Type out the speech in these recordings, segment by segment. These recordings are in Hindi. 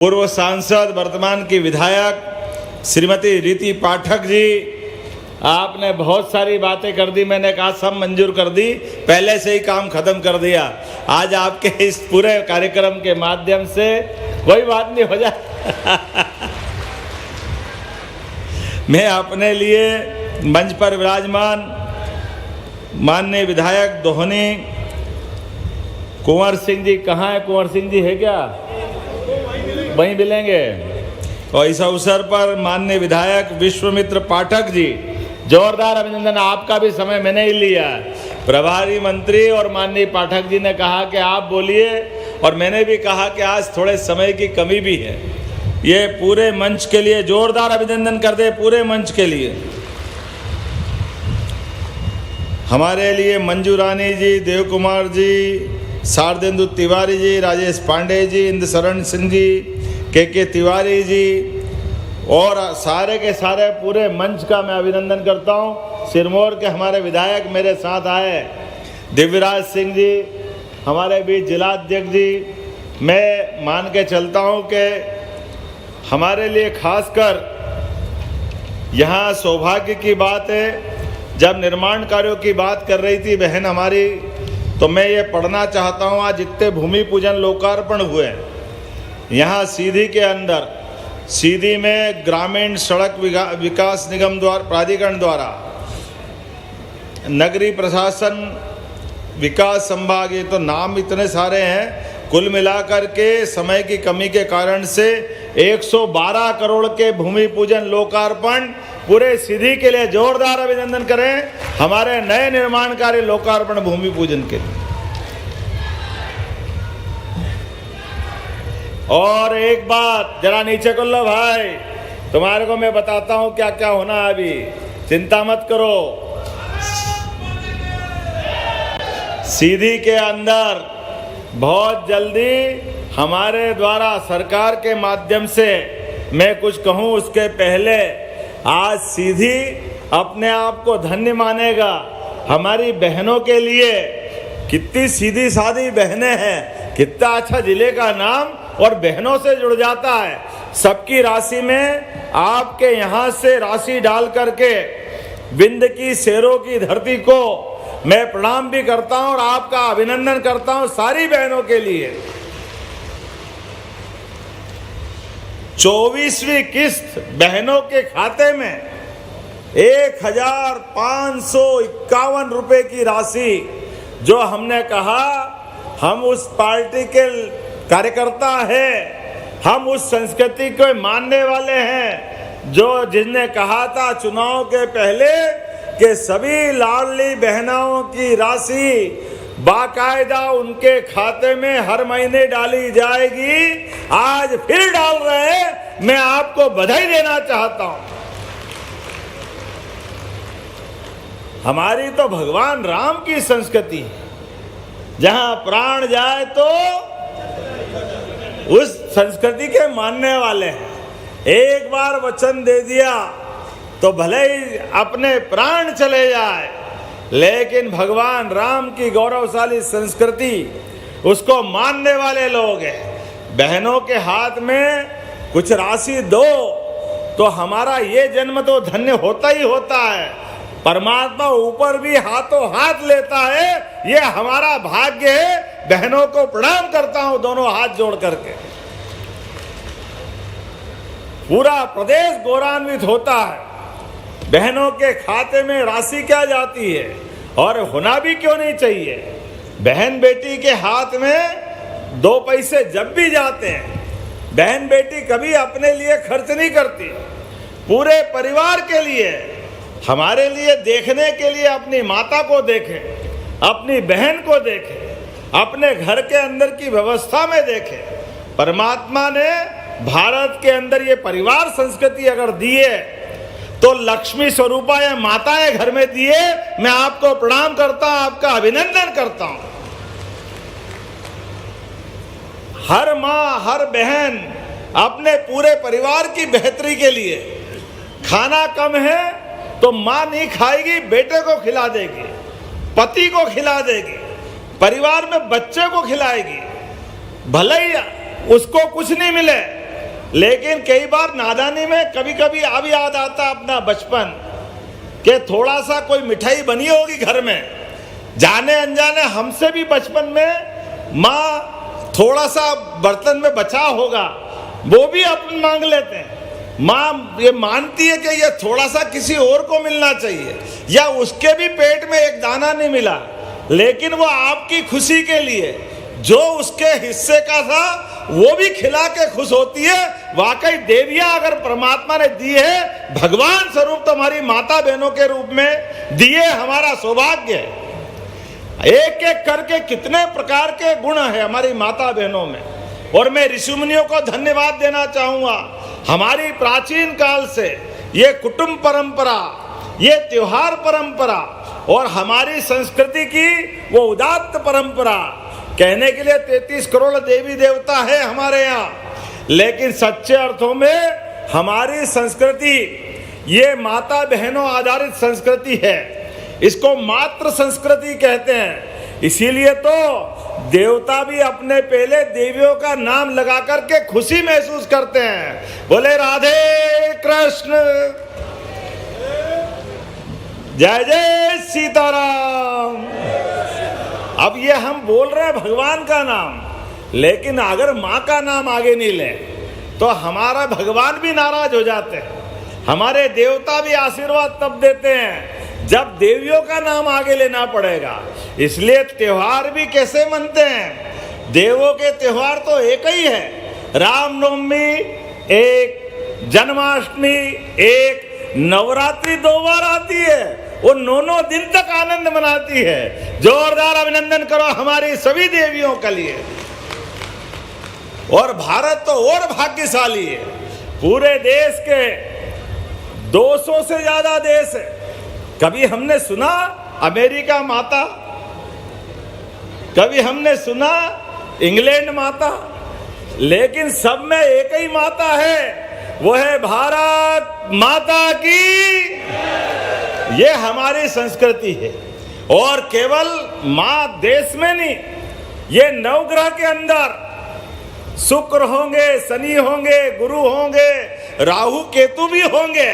पूर्व सांसद वर्तमान की विधायक श्रीमती रीति पाठक जी, आपने बहुत सारी बातें कर दी। मैंने कहा सब मंजूर कर दी, पहले से ही काम खत्म कर दिया। आज आपके इस पूरे कार्यक्रम के माध्यम से कोई बात नहीं हो जाए। मैं अपने लिए मंच पर विराजमान माननीय विधायक दोहनी कुंवर सिंह जी, कहाँ है कुंवर सिंह जी, है क्या? वहीं मिलेंगे। और इस अवसर पर माननीय विधायक विश्वामित्र पाठक जी, जोरदार अभिनंदन। आपका भी समय मैंने ही लिया। प्रभारी मंत्री और माननीय पाठक जी ने कहा कि आप बोलिए, और मैंने भी कहा कि आज थोड़े समय की कमी भी है। ये पूरे मंच के लिए जोरदार अभिनंदन कर दे, पूरे मंच के लिए। हमारे लिए मंजू रानी जी, देव कुमार जी, शारदेंदु तिवारी जी, राजेश पांडे जी, इंद्र शरण सिंह जी, के तिवारी जी और सारे के सारे पूरे मंच का मैं अभिनंदन करता हूँ। सिरमौर के हमारे विधायक मेरे साथ आए, दिव्यराज सिंह जी, हमारे बीच जिलाध्यक्ष जी। मैं मान के चलता हूँ कि हमारे लिए खासकर यहाँ सौभाग्य की बात है। जब निर्माण कार्यों की बात कर रही थी बहन हमारी, तो मैं ये पढ़ना चाहता हूँ। आज जितने भूमि पूजन लोकार्पण हुए यहाँ सीधी के अंदर, सीधी में ग्रामीण सड़क विकास निगम द्वारा, प्राधिकरण द्वारा, नगरीय प्रशासन विकास संभाग, ये तो नाम इतने सारे हैं। कुल मिलाकर के समय की कमी के कारण से 112 करोड़ के भूमि पूजन लोकार्पण पूरे सीधी के लिए जोरदार अभिनंदन करें हमारे नए निर्माण कार्य लोकार्पण भूमि पूजन के लिए। और एक बात जरा नीचे कर लो भाई, तुम्हारे को मैं बताता हूं क्या क्या होना है अभी, चिंता मत करो। सीधी के अंदर बहुत जल्दी हमारे द्वारा सरकार के माध्यम से मैं कुछ कहूं उसके पहले, आज सीधी अपने आप को धन्य मानेगा। हमारी बहनों के लिए कितनी सीधी सादी बहनें हैं, कितना अच्छा जिले का नाम और बहनों से जुड़ जाता है। सबकी राशि में आपके यहाँ से राशि डाल करके विंध्य की शेरों की धरती को मैं प्रणाम भी करता हूं और आपका अभिनंदन करता हूं सारी बहनों के लिए। 24वीं किस्त बहनों के खाते में 1551 रुपए की राशि, जो हमने कहा हम उस पार्टी के कार्यकर्ता है, हम उस संस्कृति को मानने वाले हैं जो जिसने कहा था चुनाव के पहले कि सभी लाडली बहनों की राशि बाकायदा उनके खाते में हर महीने डाली जाएगी। आज फिर डाल रहे हैं, मैं आपको बधाई देना चाहता हूं। हमारी तो भगवान राम की संस्कृति है, जहां प्राण जाए तो उस संस्कृति के मानने वाले हैं। एक बार वचन दे दिया तो भले ही अपने प्राण चले जाए, लेकिन भगवान राम की गौरवशाली संस्कृति उसको मानने वाले लोग हैं। बहनों के हाथ में कुछ राशि दो तो हमारा ये जन्म तो धन्य होता ही होता है। परमात्मा ऊपर भी हाथों हाथ लेता है, ये हमारा भाग्य है। बहनों को प्रणाम करता हूं दोनों हाथ जोड़ करके। पूरा प्रदेश गौरवान्वित होता है। बहनों के खाते में राशि क्या जाती है, और होना भी क्यों नहीं चाहिए। बहन बेटी के हाथ में 2 पैसे जब भी जाते हैं, बहन बेटी कभी अपने लिए खर्च नहीं करती, पूरे परिवार के लिए, हमारे लिए देखने के लिए अपनी माता को देखें, अपनी बहन को देखें, अपने घर के अंदर की व्यवस्था में देखें। परमात्मा ने भारत के अंदर ये परिवार संस्कृति अगर दी है तो लक्ष्मी स्वरूपा या माताएं घर में दिए। मैं आपको प्रणाम करता हूं, आपका अभिनंदन करता हूं। हर मां हर बहन अपने पूरे परिवार की बेहतरी के लिए, खाना कम है तो मां नहीं खाएगी, बेटे को खिला देगी, पति को खिला देगी, परिवार में बच्चे को खिलाएगी। भले ही उसको कुछ नहीं मिले, लेकिन कई बार नादानी में कभी कभी अब याद आता अपना बचपन कि थोड़ा सा कोई मिठाई बनी होगी घर में, जाने अनजाने हमसे भी बचपन में माँ थोड़ा सा बर्तन में बचा होगा, वो भी अपन मांग लेते हैं। माँ ये मानती है कि ये थोड़ा सा किसी और को मिलना चाहिए, या उसके भी पेट में एक दाना नहीं मिला, लेकिन वो आपकी खुशी के लिए जो उसके हिस्से का था वो भी खिला के खुश होती है। वाकई देवियां अगर परमात्मा ने दी है, भगवान स्वरूप तुम्हारी माता बहनों के रूप में दिए, हमारा सौभाग्य है। एक एक करके कितने प्रकार के गुण है हमारी माता बहनों में। और मैं ऋषि मुनियों को धन्यवाद देना चाहूंगा। हमारी प्राचीन काल से ये कुटुंब परंपरा, ये त्योहार परंपरा और हमारी संस्कृति की वो उदात्त परंपरा, कहने के लिए 33 करोड़ देवी देवता है हमारे यहाँ, लेकिन सच्चे अर्थों में हमारी संस्कृति ये माता बहनों आधारित संस्कृति है। इसको मातृ संस्कृति कहते हैं। इसीलिए तो देवता भी अपने पहले देवियों का नाम लगा करके खुशी महसूस करते हैं। बोले राधे कृष्ण, जय जय सीताराम। अब ये हम बोल रहे हैं भगवान का नाम, लेकिन अगर माँ का नाम आगे नहीं ले तो हमारा भगवान भी नाराज हो जाते हैं। हमारे देवता भी आशीर्वाद तब देते हैं जब देवियों का नाम आगे लेना पड़ेगा। इसलिए त्योहार भी कैसे मनते हैं? देवों के त्योहार तो एक ही है, रामनवमी एक, जन्माष्टमी एक, नवरात्रि 2 बार आती है, वो 9 दिन तक आनंद मनाती है। जोरदार अभिनंदन करो हमारी सभी देवियों के लिए। और भारत तो और भाग्यशाली है, पूरे देश के 200 से ज्यादा देश है। कभी हमने सुना अमेरिका माता, कभी हमने सुना इंग्लैंड माता, लेकिन सब में एक ही माता है, वो है भारत माता की। ये हमारी संस्कृति है। और केवल माँ देश में नहीं, ये नवग्रह के अंदर शुक्र होंगे, शनि होंगे, गुरु होंगे, राहु केतु भी होंगे,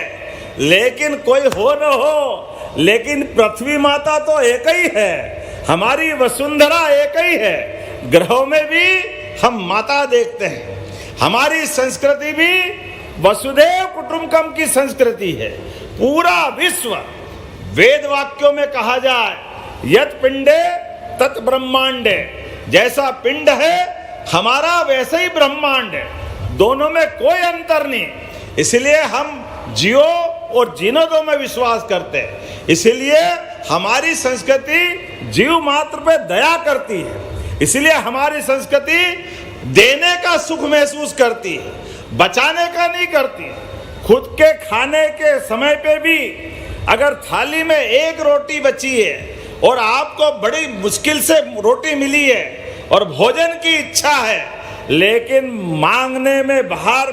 लेकिन कोई हो न हो, लेकिन पृथ्वी माता तो एक ही है, हमारी वसुंधरा एक ही है। ग्रहों में भी हम माता देखते हैं। हमारी संस्कृति भी वसुधैव कुटुंबकम की संस्कृति है। पूरा विश्व वेद वाक्यों में कहा जाए, यत पिंडे तत् ब्रह्मांडे, जैसा पिंड है हमारा वैसे ही ब्रह्मांड है, दोनों में कोई अंतर नहीं। इसलिए हम जियो और जीनो दो में विश्वास करते हैं। इसलिए हमारी संस्कृति जीव मात्र पे दया करती है। इसलिए हमारी संस्कृति देने का सुख महसूस करती है, बचाने का नहीं करती। खुद के खाने के समय पे भी अगर थाली में एक रोटी बची है और आपको बड़ी मुश्किल से रोटी मिली है और भोजन की इच्छा है, लेकिन मांगने में बाहर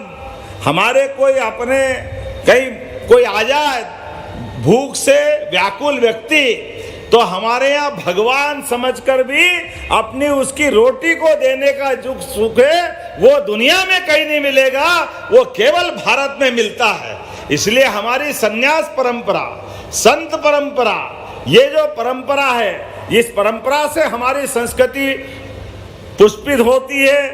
हमारे कोई अपने कहीं कोई आ जाए भूख से व्याकुल व्यक्ति, तो हमारे यहाँ भगवान समझकर भी अपनी उसकी रोटी को देने का जो सुख है वो दुनिया में कहीं नहीं मिलेगा, वो केवल भारत में मिलता है। इसलिए हमारी संन्यास परंपरा, संत परंपरा, ये जो परंपरा है, इस परंपरा से हमारी संस्कृति पुष्पित होती है,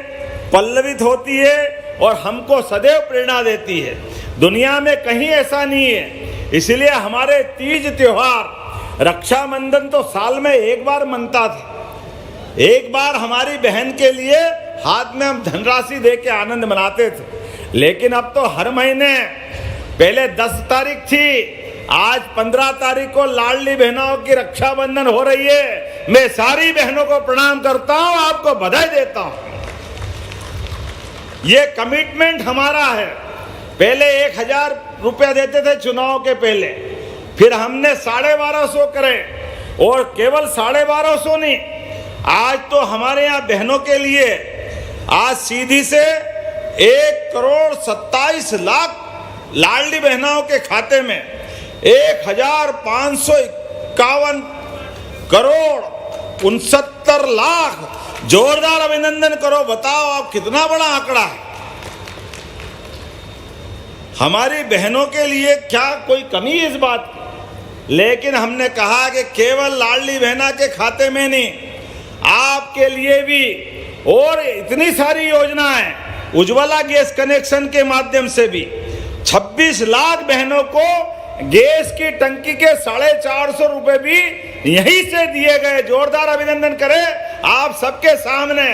पल्लवित होती है और हमको सदैव प्रेरणा देती है। दुनिया में कहीं ऐसा नहीं है। इसलिए हमारे तीज त्योहार, रक्षाबंधन तो साल में एक बार मनता था। एक बार हमारी बहन के लिए हाथ में हम धनराशि दे के आनंद मनाते थे, लेकिन अब तो हर महीने, पहले 10 तारीख थी, आज 15 तारीख को लाडली बहनों की रक्षाबंधन हो रही है। मैं सारी बहनों को प्रणाम करता हूं, आपको बधाई देता हूं। ये कमिटमेंट हमारा है। पहले 1000 रुपया देते थे चुनाव के पहले, फिर हमने 1250 करे, और केवल 1250 नहीं, आज तो हमारे यहाँ बहनों के लिए आज सीधी से 1,27,00,000 लाडली बहनों के खाते में 1,551 करोड़ 69 लाख। जोरदार अभिनंदन करो। बताओ आप कितना बड़ा आंकड़ा है। हमारी बहनों के लिए क्या कोई कमी है इस बात की? लेकिन हमने कहा कि केवल लाडली बहना के खाते में नहीं, आपके लिए भी और इतनी सारी योजनाएं, उज्ज्वला गैस कनेक्शन के माध्यम से भी 26 लाख बहनों को गैस की टंकी के 450 रुपए भी यहीं से दिए गए। जोरदार अभिनंदन करें आप सबके सामने।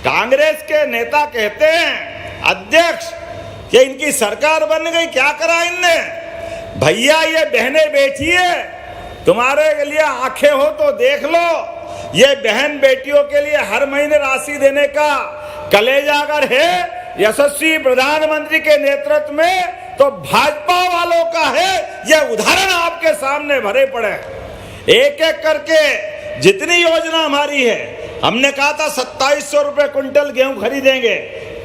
कांग्रेस के नेता कहते हैं अध्यक्ष कि इनकी सरकार बन गई, क्या करा इनने? भैया ये बहनें बैठी है, तुम्हारे लिए आंखें हो तो देख लो। ये बहन बेटियों के लिए हर महीने राशि देने का कलेजा अगर है यशस्वी प्रधानमंत्री के नेतृत्व में, तो भाजपा वालों का है। ये उदाहरण आपके सामने भरे पड़े। एक एक करके जितनी योजना हमारी है, हमने कहा था 2700 रुपए क्विंटल गेहूं खरीदेंगे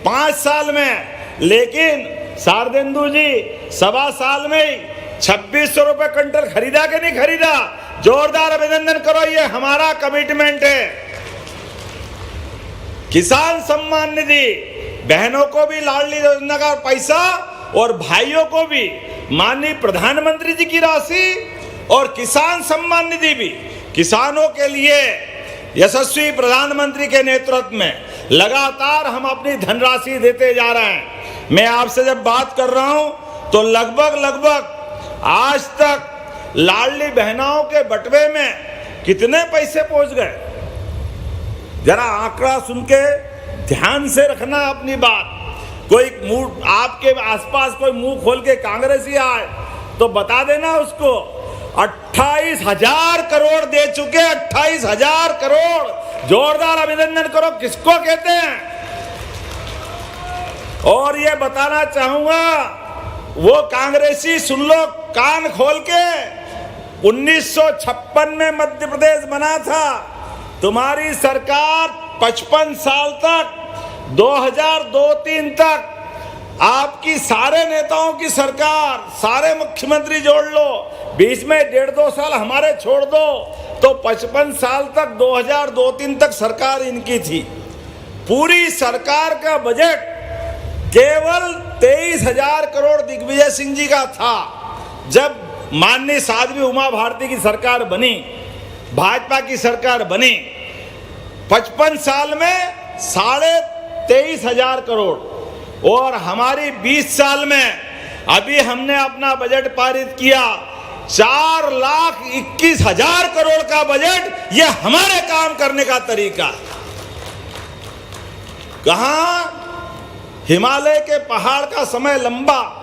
5 साल में, लेकिन शारदेंदु जी 1.25 साल में ही 2600 रुपए क्विंटल खरीदा कि नहीं खरीदा? जोरदार अभिनंदन करो, ये हमारा कमिटमेंट है। किसान सम्मान निधि, बहनों को भी लाडली योजना का पैसा और भाइयों को भी माननीय प्रधानमंत्री जी की राशि, और किसान सम्मान निधि भी किसानों के लिए यशस्वी प्रधानमंत्री के नेतृत्व में लगातार हम अपनी धनराशि देते जा रहे हैं। मैं आपसे जब बात कर रहा हूं तो लगभग आज तक लाडली बहनाओं के बटवे में कितने पैसे पहुंच गए? जरा आंकड़ा सुन के ध्यान से रखना अपनी बात। कोई मुंह आपके आसपास कोई मुंह खोल के कांग्रेसी आए तो बता देना उसको। 28,000 करोड़ दे चुके, 28,000 करोड़। जोरदार अभिनंदन करो, किसको कहते हैं? और ये बताना चाहूंगा, वो कांग्रेसी सुन लो कान खोल के, 1956 में मध्य प्रदेश बना था। तुम्हारी सरकार 55 साल तक 2002-03 तक आपकी सारे नेताओं की सरकार, सारे मुख्यमंत्री जोड़ लो, बीच में 1.5-2 साल हमारे छोड़ दो, तो 55 साल तक 2002-03 तक सरकार इनकी थी। पूरी सरकार का बजट केवल 23,000 करोड़ दिग्विजय सिंह जी का था। जब माननीय साध्वी उमा भारती की सरकार बनी, भाजपा की सरकार बनी, 55 साल में 23,500 करोड़, और हमारी 20 साल में अभी हमने अपना बजट पारित किया 4,21,000 करोड़ का बजट। ये हमारे काम करने का तरीका। कहां हिमालय के पहाड़ का समय लंबा,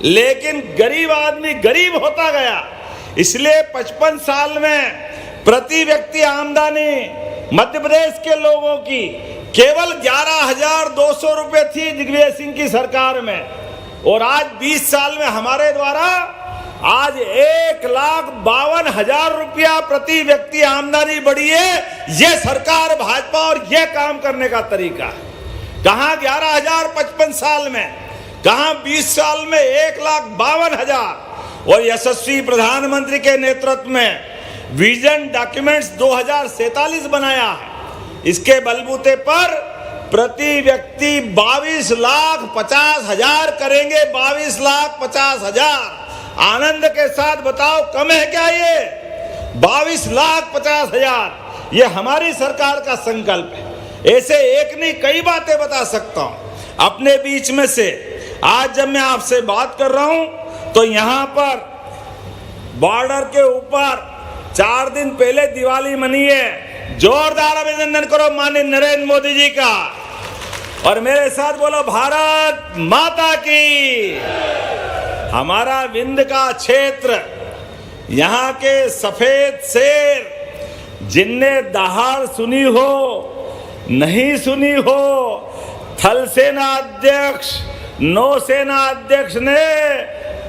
लेकिन गरीब आदमी गरीब होता गया। इसलिए 55 साल में प्रति व्यक्ति आमदनी मध्य प्रदेश के लोगों की केवल 11,200 रुपए थी दिग्विजय सिंह की सरकार में, और आज 20 साल में हमारे द्वारा आज 1,52,000 रुपया प्रति व्यक्ति आमदनी बढ़ी है। ये सरकार भाजपा और ये काम करने का तरीका है। कहां 11,000 55 साल में, कहां 20 साल में 1,52,000। और यशस्वी प्रधानमंत्री के नेतृत्व में विजन डॉक्यूमेंट्स 2047 बनाया है। इसके बलबूते पर प्रति व्यक्ति 22,50,000 करेंगे। 22,50,000। आनंद के साथ बताओ, कम है क्या ये? 22,50,000 ये हमारी सरकार का संकल्प है। ऐसे एक नहीं कई बातें बता सकता हूं अपने बीच में से। आज जब मैं आपसे बात कर रहा हूं तो यहां पर बॉर्डर के ऊपर 4 दिन पहले दिवाली मनी है। जोरदार अभिनंदन करो माननीय नरेंद्र मोदी जी का, और मेरे साथ बोलो भारत माता की। हमारा विंध्य का क्षेत्र, यहाँ के सफेद शेर, जिनने दहाड़ सुनी हो नहीं सुनी हो, थल सेना अध्यक्ष, नौसेना अध्यक्ष ने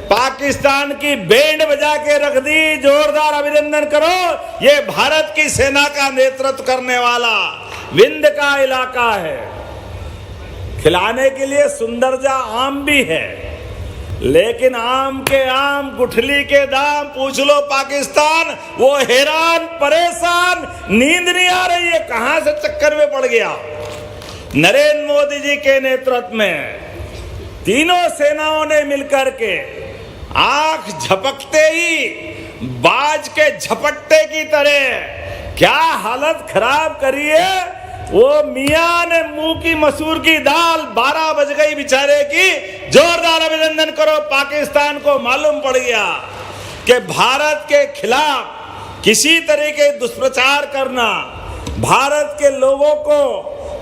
पाकिस्तान की बैंड बजा के रख दी। जोरदार अभिनंदन करो। ये भारत की सेना का नेतृत्व करने वाला विंध्य का इलाका है। खिलाने के लिए सुंदरजा आम भी है, लेकिन आम के आम, गुठली के दाम पूछ लो पाकिस्तान, वो हैरान परेशान, नींद नहीं आ रही है, कहां से चक्कर में पड़ गया। नरेंद्र मोदी जी के नेतृत्व में तीनों सेनाओं ने मिलकर के आंख झपकते ही बाज के झपट्टे की तरह क्या हालत खराब करी है। वो मियां ने मुंह की मसूर की दाल 12 बज गई बेचारे की। जोरदार अभिनंदन करो। पाकिस्तान को मालूम पड़ गया कि भारत के खिलाफ किसी तरह के दुष्प्रचार करना, भारत के लोगों को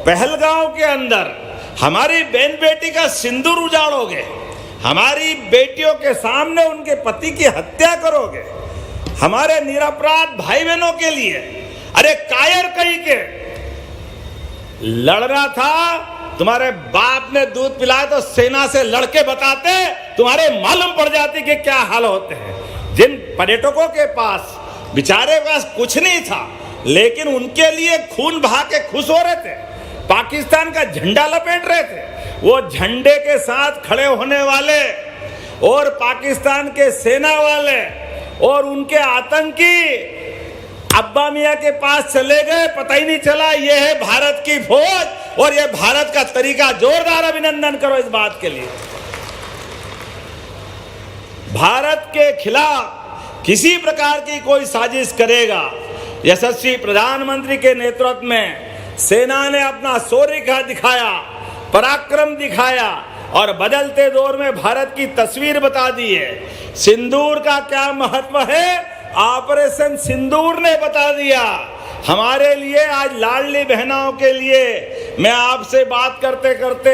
पहलगांव के अंदर हमारी बहन बेटी का सिंदूर उजाड़ोगे, हमारी बेटियों के सामने उनके पति की हत्या करोगे, हमारे निरपराध भाई बहनों के लिए। अरे कायर कहीं के लड़ना था, तुम्हारे बाप ने दूध पिलाया तो सेना से लड़के बताते, तुम्हारे मालूम पड़ जाती कि क्या हाल होते हैं। जिन पर्यटकों के पास बेचारे पास कुछ नहीं था, लेकिन उनके लिए खून बहा के खुश हो रहे थे, पाकिस्तान का झंडा लपेट रहे थे, वो झंडे के साथ खड़े होने वाले और पाकिस्तान के सेना वाले और उनके आतंकी अब्बा मियां के पास चले गए, पता ही नहीं चला ये है भारत की फौज और ये भारत का तरीका। जोरदार अभिनंदन करो इस बात के लिए। भारत के खिलाफ किसी प्रकार की कोई साजिश करेगा, यशस्वी प्रधानमंत्री के नेतृत्व में सेना ने अपना शौर्य दिखाया, पराक्रम दिखाया और बदलते दौर में भारत की तस्वीर बता दी है। सिंदूर का क्या महत्व है, ऑपरेशन सिंदूर ने बता दिया। हमारे लिए आज लाडली बहनों के लिए मैं आपसे बात करते करते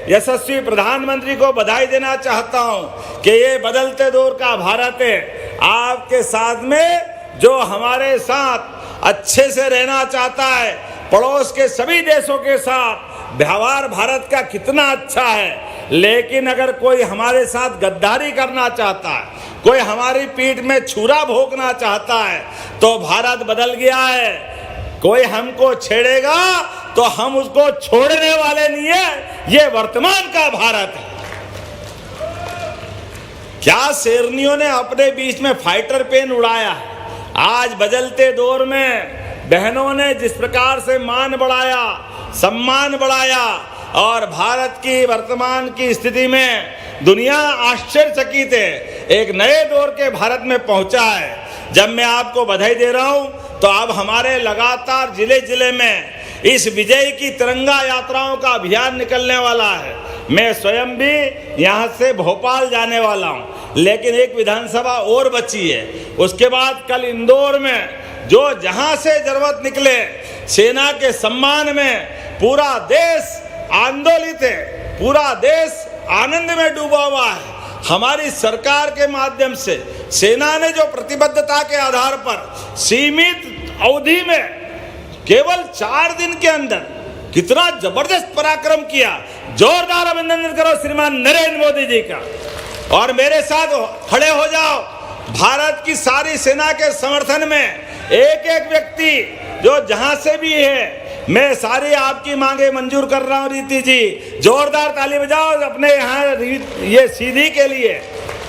यशस्वी प्रधानमंत्री को बधाई देना चाहता हूं कि ये बदलते दौर का भारत है। आपके साथ में जो हमारे साथ अच्छे से रहना चाहता है, पड़ोस के सभी देशों के साथ व्यवहार भारत का कितना अच्छा है, लेकिन अगर कोई हमारे साथ गद्दारी करना चाहता है, कोई हमारी पीठ में छुरा भोंकना चाहता है, तो भारत बदल गया है। कोई हमको छेड़ेगा तो हम उसको छोड़ने वाले नहीं है। ये वर्तमान का भारत है। क्या शेरनियों ने अपने बीच में फाइटर प्लेन उड़ाया है। आज बदलते दौर में बहनों ने जिस प्रकार से मान बढ़ाया, सम्मान बढ़ाया और भारत की वर्तमान की स्थिति में दुनिया आश्चर्यचकित है, एक नए दौर के भारत में पहुंचा है। जब मैं आपको बधाई दे रहा हूं तो अब हमारे लगातार जिले जिले में इस विजय की तिरंगा यात्राओं का अभियान निकलने वाला है। मैं स्वयं भी यहां से भोपाल जाने वाला हूं, लेकिन एक विधानसभा और बची है। उसके बाद कल इंदौर में जो जहां से जरूरत निकले, सेना के सम्मान में पूरा देश आंदोलित है, पूरा देश आनंद में डूबा हुआ है। हमारी सरकार के माध्यम से सेना ने जो प्रतिबद्धता के आधार पर सीमित अवधि में केवल 4 दिन के अंदर कितना जबरदस्त पराक्रम किया। जोरदार अभिनंदन करो श्रीमान नरेंद्र मोदी जी का। और मेरे साथ खड़े हो जाओ भारत की सारी सेना के समर्थन में। एक एक व्यक्ति जो जहां से भी है, मैं सारी आपकी मांगे मंजूर कर रहा हूं। रीति जी जोरदार ताली बजाओ अपने यहाँ ये सीधी के लिए,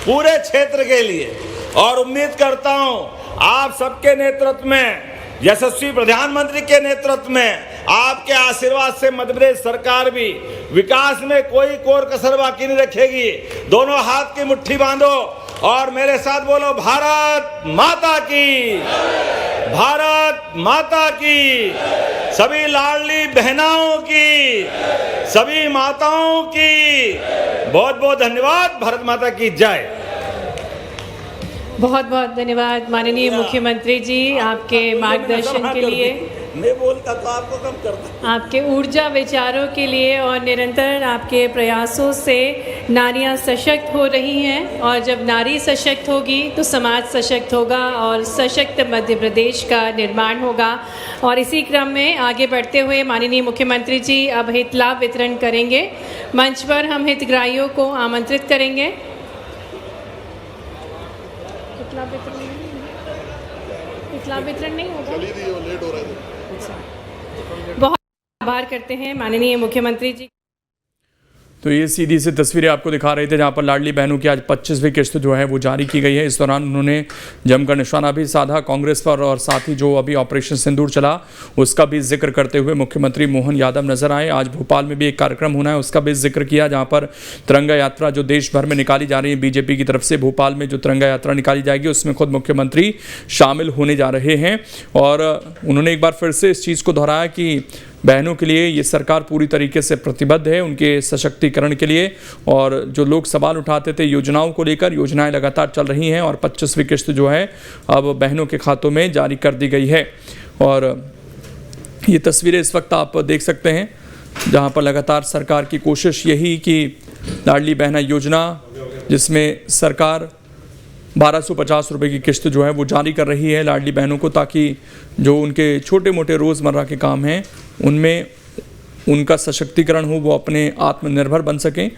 पूरे क्षेत्र के लिए। और उम्मीद करता हूं आप सबके नेतृत्व में, यशस्वी प्रधानमंत्री के नेतृत्व में, आपके आशीर्वाद से मध्य प्रदेश सरकार भी विकास में कोई कोर कसर बाकी नहीं रखेगी। दोनों हाथ की मुट्ठी बांधो और मेरे साथ बोलो, भारत माता की, भारत माता की। सभी लाडली बहनाओं की, सभी माताओं की बहुत बहुत धन्यवाद। भारत माता की जय। बहुत बहुत धन्यवाद माननीय मुख्यमंत्री जी, आपके मार्गदर्शन के लिए। मैं बोलता तो आपको कम करता। आपके ऊर्जा विचारों के लिए और निरंतर आपके प्रयासों से नारियां सशक्त हो रही हैं, और जब नारी सशक्त होगी तो समाज सशक्त होगा और सशक्त मध्य प्रदेश का निर्माण होगा। और इसी क्रम में आगे बढ़ते हुए माननीय मुख्यमंत्री जी अब हित लाभ वितरण करेंगे। मंच पर हम हितग्राहियों को आमंत्रित करेंगे। लाभ वितरण नहीं होगा, लेट हो रहा है। बहुत आभार करते हैं माननीय मुख्यमंत्री जी। तो ये सीधी सी तस्वीरें आपको दिखा रहे थे जहाँ पर लाडली बहनों की आज 25वीं किस्त जो है वो जारी की गई है। इस दौरान उन्होंने जमकर निशाना भी साधा कांग्रेस पर और साथ ही जो अभी ऑपरेशन सिंदूर चला उसका भी जिक्र करते हुए मुख्यमंत्री मोहन यादव नजर आए। आज भोपाल में भी एक कार्यक्रम होना है उसका भी जिक्र किया, जहाँ पर तिरंगा यात्रा जो देश भर में निकाली जा रही है बीजेपी की तरफ से, भोपाल में जो तिरंगा यात्रा निकाली जाएगी उसमें खुद मुख्यमंत्री शामिल होने जा रहे हैं। और उन्होंने एक बार फिर से इस चीज़ को दोहराया कि बहनों के लिए ये सरकार पूरी तरीके से प्रतिबद्ध है उनके सशक्तिकरण के लिए। और जो लोग सवाल उठाते थे योजनाओं को लेकर, योजनाएं लगातार चल रही हैं और 25वीं किस्त जो है अब बहनों के खातों में जारी कर दी गई है। और ये तस्वीरें इस वक्त आप देख सकते हैं जहां पर लगातार सरकार की कोशिश यही कि लाडली बहना योजना जिसमें सरकार 1250 रुपये की किस्त जो है वो जारी कर रही है लाडली बहनों को, ताकि जो उनके छोटे मोटे रोज़मर्रा के काम हैं उनमें उनका सशक्तिकरण हो, वो अपने आत्मनिर्भर बन सकें।